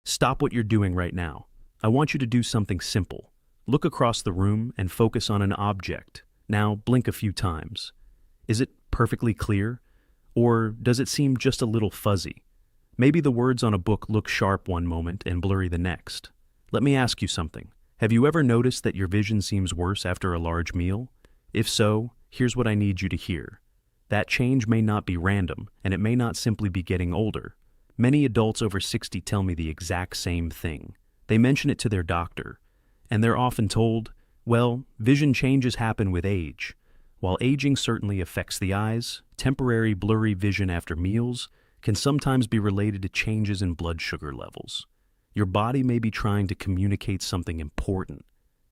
Stop what you're doing right now. I want you to do something simple. Look across the room and focus on an object. Now blink a few times. Is it perfectly clear? Or does it seem just a little fuzzy? Maybe the words on a book look sharp one moment and blurry the next. Let me ask you something. Have you ever noticed that your vision seems worse after a large meal? If so, here's what I need you to hear. That change may not be random, and it may not simply be getting older. Many adults over 60 tell me the exact same thing. They mention it to their doctor, and they're often told, well, vision changes happen with age. While aging certainly affects the eyes, temporary blurry vision after meals can sometimes be related to changes in blood sugar levels. Your body may be trying to communicate something important.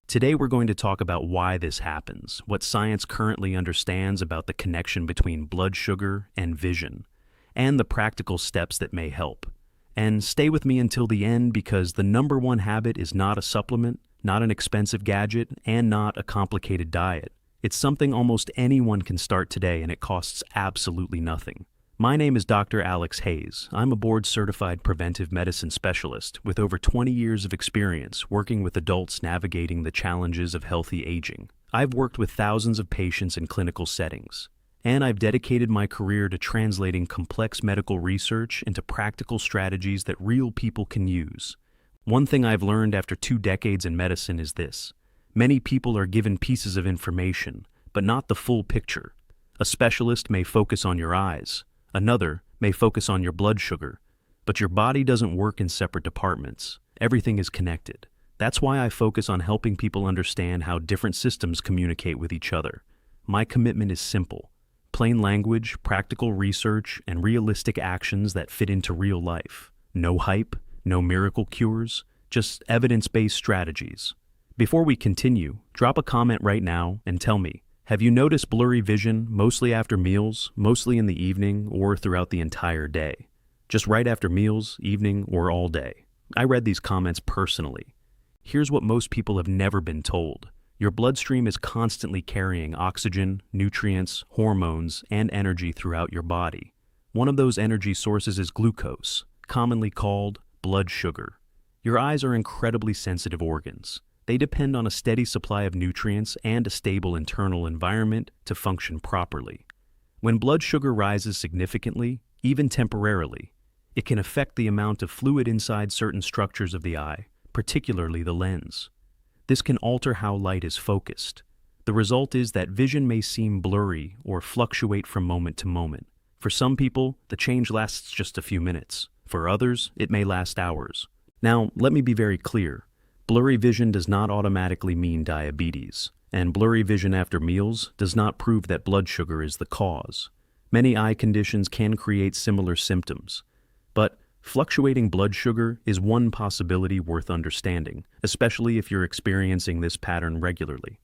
Today we're going to talk about why this happens, what science currently understands about the connection between blood sugar and vision, and the practical steps that may help. And stay with me until the end because the number one habit is not a supplement, not an expensive gadget, and not a complicated diet. It's something almost anyone can start today and it costs absolutely nothing. My name is Dr. Alex Hayes. I'm a board-certified preventive medicine specialist with over 20 years of experience working with adults navigating the challenges of healthy aging. I've worked with thousands of patients in clinical settings, and I've dedicated my career to translating complex medical research into practical strategies that real people can use. One thing I've learned after 2 decades in medicine is this. Many people are given pieces of information, but not the full picture. A specialist may focus on your eyes. Another may focus on your blood sugar, but your body doesn't work in separate departments. Everything is connected. That's why I focus on helping people understand how different systems communicate with each other. My commitment is simple. Plain language, practical research, and realistic actions that fit into real life. No hype, no miracle cures, just evidence-based strategies. Before we continue, drop a comment right now and tell me, have you noticed blurry vision mostly after meals, mostly in the evening, or throughout the entire day? Just right after meals, evening, or all day? I read these comments personally. Here's what most people have never been told. Your bloodstream is constantly carrying oxygen, nutrients, hormones, and energy throughout your body. One of those energy sources is glucose, commonly called blood sugar. Your eyes are incredibly sensitive organs. They depend on a steady supply of nutrients and a stable internal environment to function properly. When blood sugar rises significantly, even temporarily, it can affect the amount of fluid inside certain structures of the eye, particularly the lens. This can alter how light is focused. The result is that vision may seem blurry or fluctuate from moment to moment. For some people, the change lasts just a few minutes. For others, it may last hours. Now, let me be very clear. Blurry vision does not automatically mean diabetes, and blurry vision after meals does not prove that blood sugar is the cause. Many eye conditions can create similar symptoms, but fluctuating blood sugar is one possibility worth understanding, especially if you're experiencing this pattern regularly.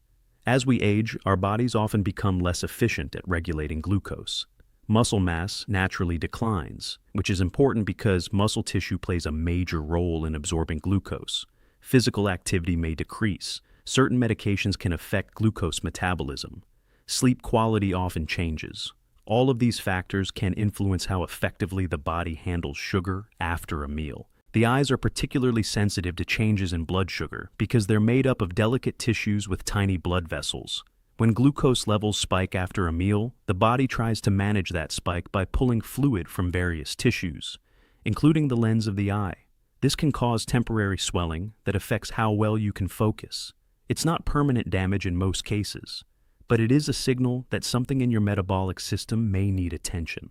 As we age, our bodies often become less efficient at regulating glucose. Muscle mass naturally declines, which is important because muscle tissue plays a major role in absorbing glucose. Physical activity may decrease. Certain medications can affect glucose metabolism. Sleep quality often changes. All of these factors can influence how effectively the body handles sugar after a meal. The eyes are particularly sensitive to changes in blood sugar because they're made up of delicate tissues with tiny blood vessels. When glucose levels spike after a meal, the body tries to manage that spike by pulling fluid from various tissues, including the lens of the eye. This can cause temporary swelling that affects how well you can focus. It's not permanent damage in most cases, but it is a signal that something in your metabolic system may need attention.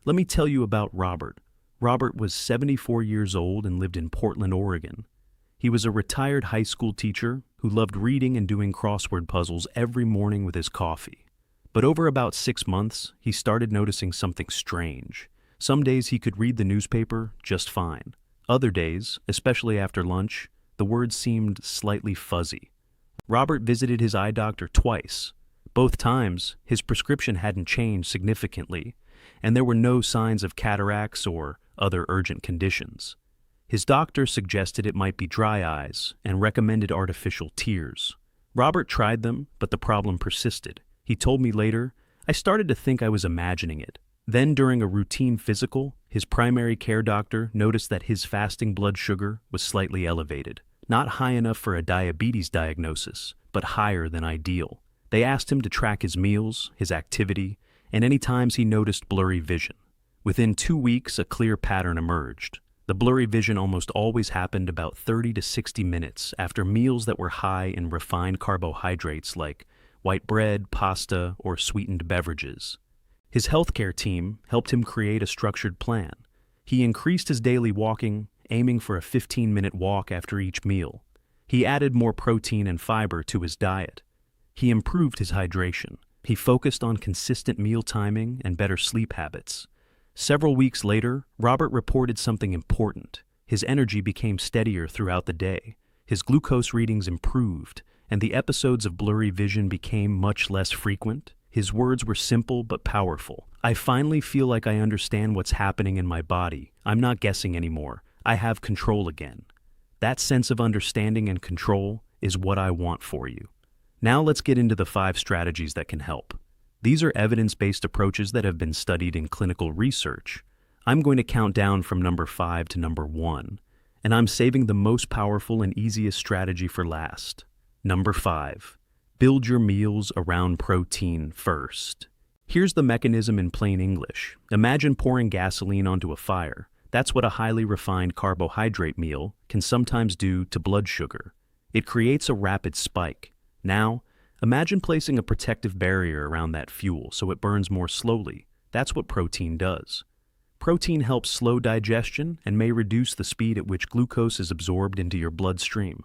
Let me tell you about Robert. Robert was 74 years old and lived in Portland, Oregon. He was a retired high school teacher who loved reading and doing crossword puzzles every morning with his coffee. But over about 6 months, he started noticing something strange. Some days he could read the newspaper just fine. Other days, especially after lunch, the words seemed slightly fuzzy. Robert visited his eye doctor twice. Both times, his prescription hadn't changed significantly, and there were no signs of cataracts or other urgent conditions. His doctor suggested it might be dry eyes and recommended artificial tears. Robert tried them, but the problem persisted. He told me later, "I started to think I was imagining it. Then during a routine physical, His primary care doctor noticed that his fasting blood sugar was slightly elevated, not high enough for a diabetes diagnosis, but higher than ideal. They asked him to track his meals, his activity, and any times he noticed blurry vision. Within 2 weeks, a clear pattern emerged. The blurry vision almost always happened about 30 to 60 minutes after meals that were high in refined carbohydrates like white bread, pasta, or sweetened beverages. His healthcare team helped him create a structured plan. He increased his daily walking, aiming for a 15-minute walk after each meal. He added more protein and fiber to his diet. He improved his hydration. He focused on consistent meal timing and better sleep habits. Several weeks later, Robert reported something important. His energy became steadier throughout the day. His glucose readings improved, and the episodes of blurry vision became much less frequent. His words were simple but powerful. "I finally feel like I understand what's happening in my body. I'm not guessing anymore. I have control again." That sense of understanding and control is what I want for you. Now let's get into the 5 strategies that can help. These are evidence-based approaches that have been studied in clinical research. I'm going to count down from number 5 to number 1, and I'm saving the most powerful and easiest strategy for last. Number 5. Build your meals around protein first. Here's the mechanism in plain English. Imagine pouring gasoline onto a fire. That's what a highly refined carbohydrate meal can sometimes do to blood sugar. It creates a rapid spike. Now, imagine placing a protective barrier around that fuel so it burns more slowly. That's what protein does. Protein helps slow digestion and may reduce the speed at which glucose is absorbed into your bloodstream.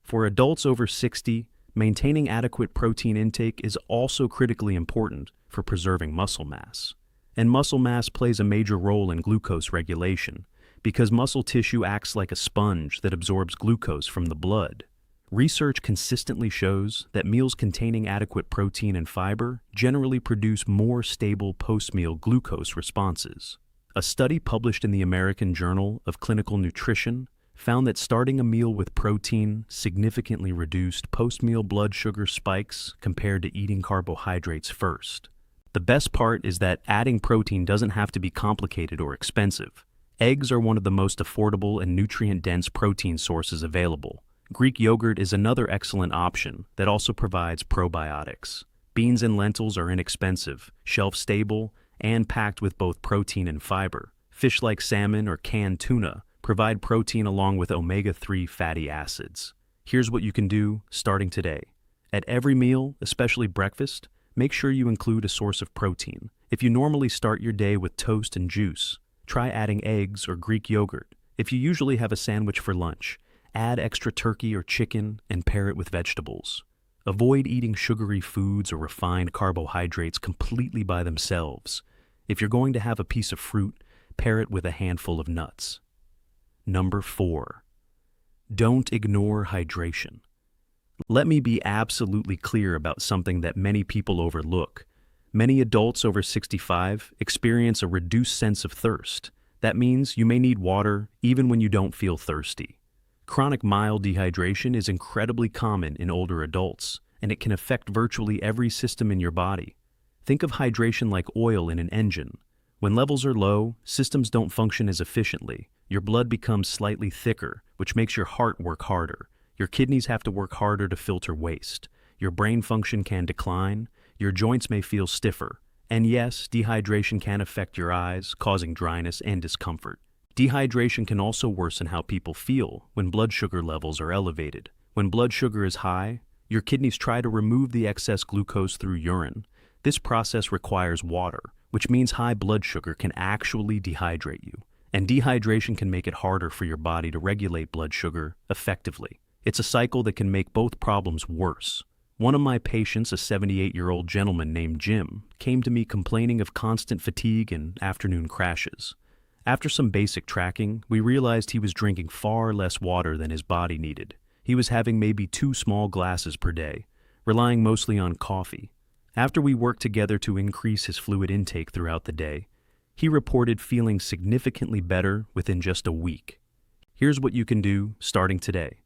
For adults over 60, maintaining adequate protein intake is also critically important for preserving muscle mass. And muscle mass plays a major role in glucose regulation because muscle tissue acts like a sponge that absorbs glucose from the blood. Research consistently shows that meals containing adequate protein and fiber generally produce more stable post-meal glucose responses. A study published in the American Journal of Clinical Nutrition found that starting a meal with protein significantly reduced post-meal blood sugar spikes compared to eating carbohydrates first. The best part is that adding protein doesn't have to be complicated or expensive. Eggs are one of the most affordable and nutrient-dense protein sources available. Greek yogurt is another excellent option that also provides probiotics. Beans and lentils are inexpensive, shelf-stable, and packed with both protein and fiber. Fish like salmon or canned tuna provide protein along with omega-3 fatty acids. Here's what you can do starting today. At every meal, especially breakfast, make sure you include a source of protein. If you normally start your day with toast and juice, try adding eggs or Greek yogurt. If you usually have a sandwich for lunch, add extra turkey or chicken and pair it with vegetables. Avoid eating sugary foods or refined carbohydrates completely by themselves. If you're going to have a piece of fruit, pair it with a handful of nuts. Number 4. Don't ignore hydration. Let me be absolutely clear about something that many people overlook. Many adults over 65 experience a reduced sense of thirst. That means you may need water even when you don't feel thirsty. Chronic mild dehydration is incredibly common in older adults, and it can affect virtually every system in your body. Think of hydration like oil in an engine. When levels are low, systems don't function as efficiently. Your blood becomes slightly thicker, which makes your heart work harder. Your kidneys have to work harder to filter waste. Your brain function can decline. Your joints may feel stiffer. And yes, dehydration can affect your eyes, causing dryness and discomfort. Dehydration can also worsen how people feel when blood sugar levels are elevated. When blood sugar is high, your kidneys try to remove the excess glucose through urine. This process requires water, which means high blood sugar can actually dehydrate you. And dehydration can make it harder for your body to regulate blood sugar effectively. It's a cycle that can make both problems worse. One of my patients, a 78-year-old gentleman named Jim, came to me complaining of constant fatigue and afternoon crashes. After some basic tracking, we realized he was drinking far less water than his body needed. He was having maybe 2 small glasses per day, relying mostly on coffee. After we worked together to increase his fluid intake throughout the day, he reported feeling significantly better within just a week. Here's what you can do starting today.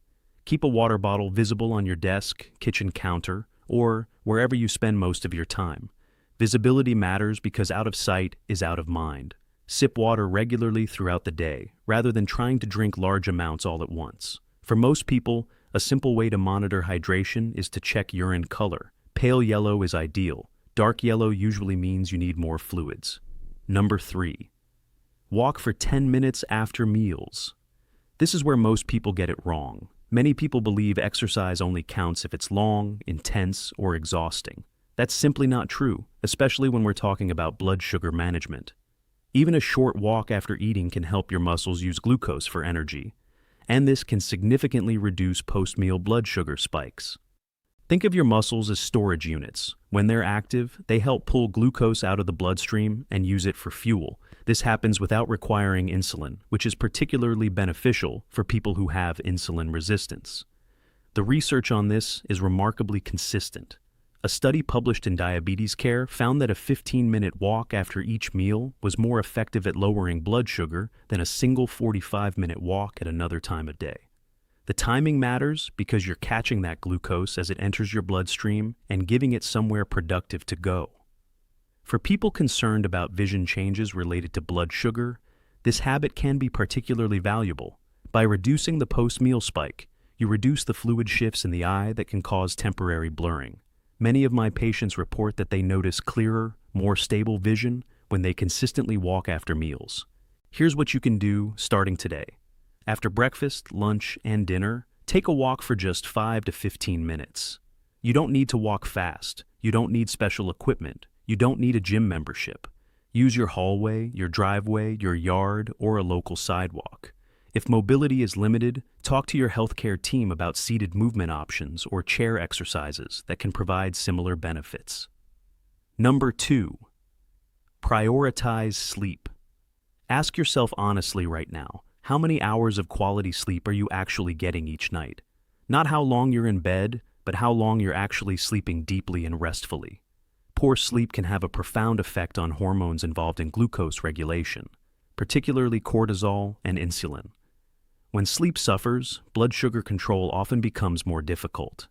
Keep a water bottle visible on your desk, kitchen counter, or wherever you spend most of your time. Visibility matters because out of sight is out of mind. Sip water regularly throughout the day, rather than trying to drink large amounts all at once. For most people, a simple way to monitor hydration is to check urine color. Pale yellow is ideal. Dark yellow usually means you need more fluids. Number 3. Walk for 10 minutes after meals. This is where most people get it wrong. Many people believe exercise only counts if it's long, intense, or exhausting. That's simply not true, especially when we're talking about blood sugar management. Even a short walk after eating can help your muscles use glucose for energy, and this can significantly reduce post-meal blood sugar spikes. Think of your muscles as storage units. When they're active, they help pull glucose out of the bloodstream and use it for fuel. This happens without requiring insulin, which is particularly beneficial for people who have insulin resistance. The research on this is remarkably consistent. A study published in Diabetes Care found that a 15-minute walk after each meal was more effective at lowering blood sugar than a single 45-minute walk at another time of day. The timing matters because you're catching that glucose as it enters your bloodstream and giving it somewhere productive to go. For people concerned about vision changes related to blood sugar, this habit can be particularly valuable. By reducing the post-meal spike, you reduce the fluid shifts in the eye that can cause temporary blurring. Many of my patients report that they notice clearer, more stable vision when they consistently walk after meals. Here's what you can do starting today. After breakfast, lunch, and dinner, take a walk for just 5 to 15 minutes. You don't need to walk fast. You don't need special equipment. You don't need a gym membership. Use your hallway, your driveway, your yard, or a local sidewalk. If mobility is limited, talk to your healthcare team about seated movement options or chair exercises that can provide similar benefits. Number 2. Prioritize sleep. Ask yourself honestly right now, how many hours of quality sleep are you actually getting each night? Not how long you're in bed, but how long you're actually sleeping deeply and restfully. Poor sleep can have a profound effect on hormones involved in glucose regulation, particularly cortisol and insulin. When sleep suffers, blood sugar control often becomes more difficult.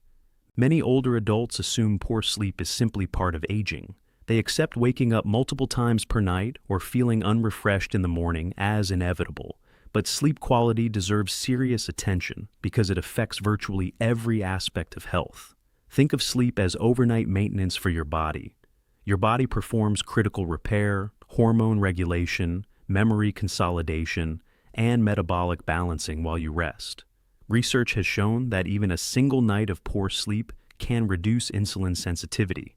Many older adults assume poor sleep is simply part of aging. They accept waking up multiple times per night or feeling unrefreshed in the morning as inevitable. But sleep quality deserves serious attention because it affects virtually every aspect of health. Think of sleep as overnight maintenance for your body. Your body performs critical repair, hormone regulation, memory consolidation, and metabolic balancing while you rest. Research has shown that even a single night of poor sleep can reduce insulin sensitivity.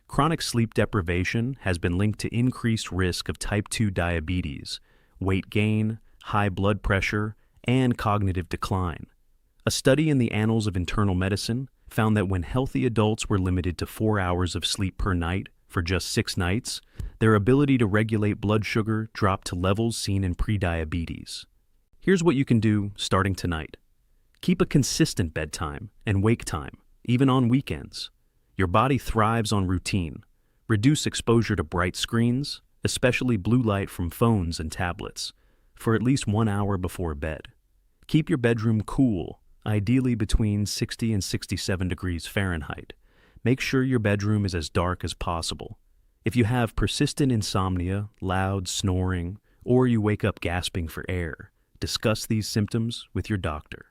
Chronic sleep deprivation has been linked to increased risk of type 2 diabetes, weight gain, high blood pressure, and cognitive decline. A study in the Annals of Internal Medicine found that when healthy adults were limited to 4 hours of sleep per night for just 6 nights, their ability to regulate blood sugar dropped to levels seen in prediabetes. Here's what you can do starting tonight. Keep a consistent bedtime and wake time, even on weekends. Your body thrives on routine. Reduce exposure to bright screens, especially blue light from phones and tablets, for at least 1 hour before bed. Keep your bedroom cool, ideally between 60 and 67 degrees Fahrenheit. Make sure your bedroom is as dark as possible. If you have persistent insomnia, loud snoring, or you wake up gasping for air, discuss these symptoms with your doctor.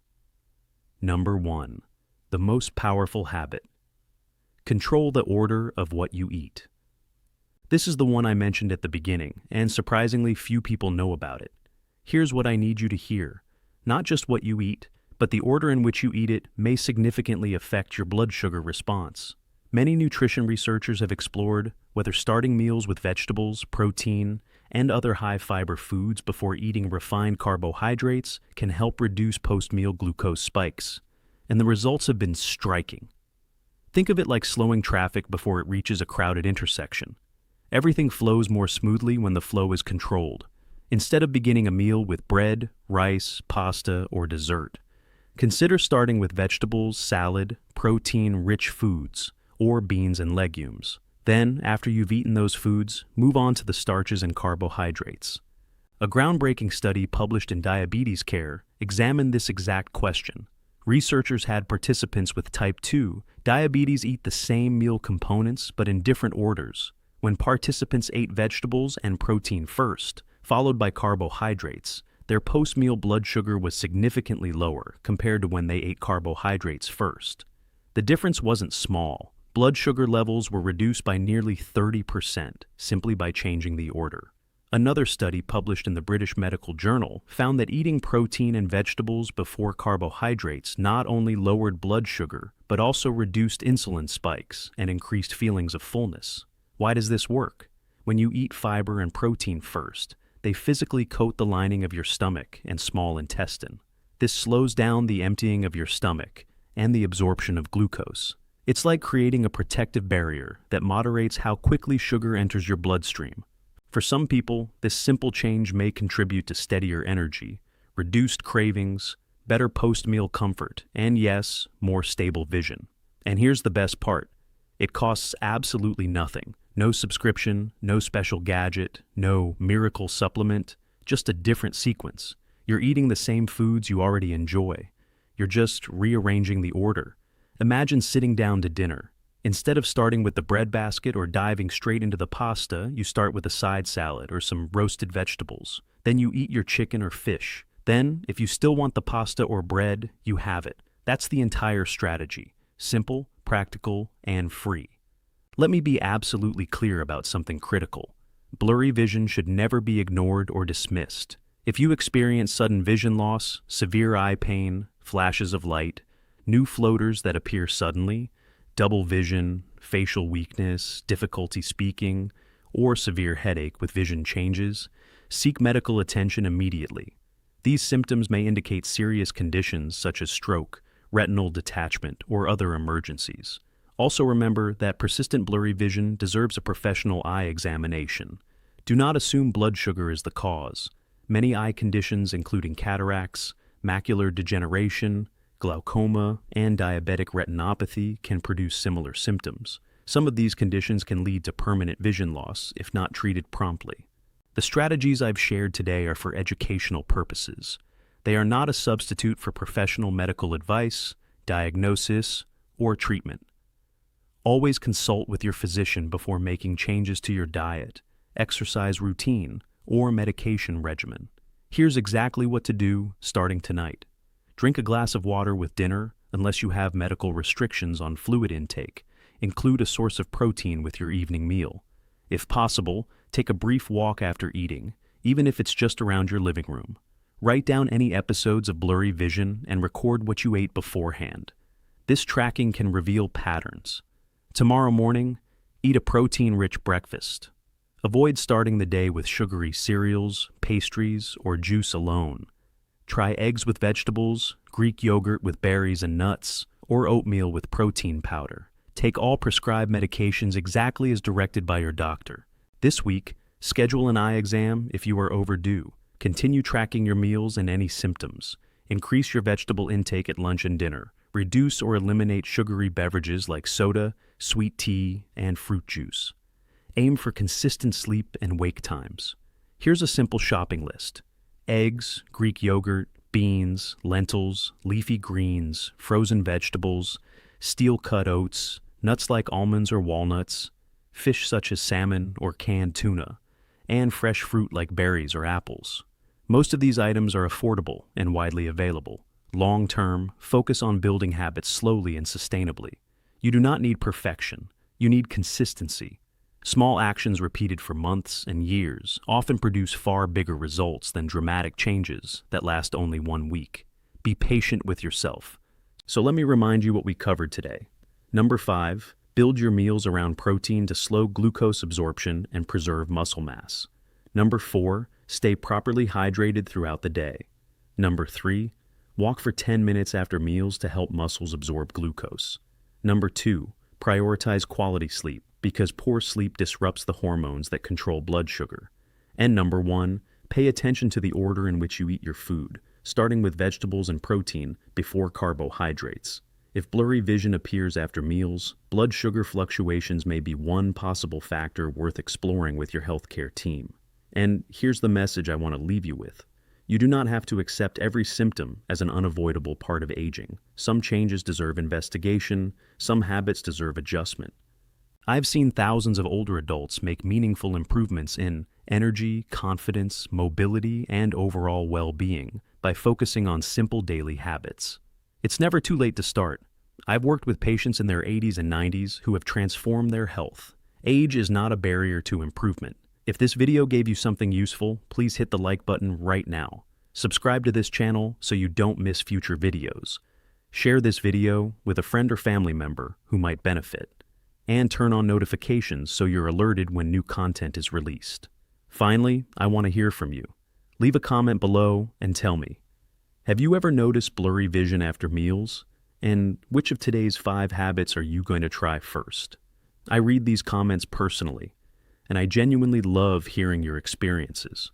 Number 1. The most powerful habit. Control the order of what you eat. This is the one I mentioned at the beginning, and surprisingly few people know about it. Here's what I need you to hear. Not just what you eat, but the order in which you eat it may significantly affect your blood sugar response. Many nutrition researchers have explored whether starting meals with vegetables, protein, and other high-fiber foods before eating refined carbohydrates can help reduce post-meal glucose spikes, and the results have been striking. Think of it like slowing traffic before it reaches a crowded intersection. Everything flows more smoothly when the flow is controlled. Instead of beginning a meal with bread, rice, pasta, or dessert, consider starting with vegetables, salad, protein-rich foods, or beans and legumes. Then, after you've eaten those foods, move on to the starches and carbohydrates. A groundbreaking study published in Diabetes Care examined this exact question. Researchers had participants with type 2 diabetes eat the same meal components but in different orders. When participants ate vegetables and protein first, followed by carbohydrates, their post-meal blood sugar was significantly lower compared to when they ate carbohydrates first. The difference wasn't small. Blood sugar levels were reduced by nearly 30% simply by changing the order. Another study published in the British Medical Journal found that eating protein and vegetables before carbohydrates not only lowered blood sugar, but also reduced insulin spikes and increased feelings of fullness. Why does this work? When you eat fiber and protein first, they physically coat the lining of your stomach and small intestine. This slows down the emptying of your stomach and the absorption of glucose. It's like creating a protective barrier that moderates how quickly sugar enters your bloodstream. For some people, this simple change may contribute to steadier energy, reduced cravings, better post-meal comfort, and yes, more stable vision. And here's the best part. It costs absolutely nothing. No subscription, no special gadget, no miracle supplement, just a different sequence. You're eating the same foods you already enjoy. You're just rearranging the order. Imagine sitting down to dinner. Instead of starting with the bread basket or diving straight into the pasta, you start with a side salad or some roasted vegetables. Then you eat your chicken or fish. Then, if you still want the pasta or bread, you have it. That's the entire strategy. Simple, practical, and free. Let me be absolutely clear about something critical. Blurry vision should never be ignored or dismissed. If you experience sudden vision loss, severe eye pain, flashes of light, new floaters that appear suddenly, double vision, facial weakness, difficulty speaking, or severe headache with vision changes, seek medical attention immediately. These symptoms may indicate serious conditions such as stroke, retinal detachment, or other emergencies. Also remember that persistent blurry vision deserves a professional eye examination. Do not assume blood sugar is the cause. Many eye conditions, including cataracts, macular degeneration, glaucoma, and diabetic retinopathy, can produce similar symptoms. Some of these conditions can lead to permanent vision loss if not treated promptly. The strategies I've shared today are for educational purposes. They are not a substitute for professional medical advice, diagnosis, or treatment. Always consult with your physician before making changes to your diet, exercise routine, or medication regimen. Here's exactly what to do starting tonight. Drink a glass of water with dinner unless you have medical restrictions on fluid intake. Include a source of protein with your evening meal. If possible, take a brief walk after eating, even if it's just around your living room. Write down any episodes of blurry vision and record what you ate beforehand. This tracking can reveal patterns. Tomorrow morning, eat a protein-rich breakfast. Avoid starting the day with sugary cereals, pastries, or juice alone. Try eggs with vegetables, Greek yogurt with berries and nuts, or oatmeal with protein powder. Take all prescribed medications exactly as directed by your doctor. This week, schedule an eye exam if you are overdue. Continue tracking your meals and any symptoms. Increase your vegetable intake at lunch and dinner. Reduce or eliminate sugary beverages like soda, sweet tea, and fruit juice. Aim for consistent sleep and wake times. Here's a simple shopping list. Eggs, Greek yogurt, beans, lentils, leafy greens, frozen vegetables, steel-cut oats, nuts like almonds or walnuts, fish such as salmon or canned tuna, and fresh fruit like berries or apples. Most of these items are affordable and widely available. Long-term, focus on building habits slowly and sustainably. You do not need perfection. You need consistency. Small actions repeated for months and years often produce far bigger results than dramatic changes that last only 1 week. Be patient with yourself. So let me remind you what we covered today. Number 5, build your meals around protein to slow glucose absorption and preserve muscle mass. Number 4, stay properly hydrated throughout the day. Number 3, walk for 10 minutes after meals to help muscles absorb glucose. Number 2, prioritize quality sleep because poor sleep disrupts the hormones that control blood sugar. And number 1, pay attention to the order in which you eat your food, starting with vegetables and protein before carbohydrates. If blurry vision appears after meals, blood sugar fluctuations may be one possible factor worth exploring with your healthcare team. And here's the message I want to leave you with. You do not have to accept every symptom as an unavoidable part of aging. Some changes deserve investigation, some habits deserve adjustment. I've seen thousands of older adults make meaningful improvements in energy, confidence, mobility, and overall well-being by focusing on simple daily habits. It's never too late to start. I've worked with patients in their 80s and 90s who have transformed their health. Age is not a barrier to improvement. If this video gave you something useful, please hit the like button right now. Subscribe to this channel so you don't miss future videos. Share this video with a friend or family member who might benefit. And turn on notifications so you're alerted when new content is released. Finally, I want to hear from you. Leave a comment below and tell me, have you ever noticed blurry vision after meals? And which of today's 5 habits are you going to try first? I read these comments personally, and I genuinely love hearing your experiences.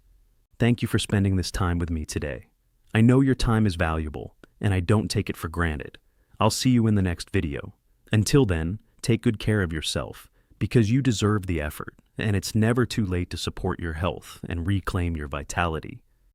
Thank you for spending this time with me today. I know your time is valuable, and I don't take it for granted. I'll see you in the next video. Until then, take good care of yourself, because you deserve the effort, and it's never too late to support your health and reclaim your vitality.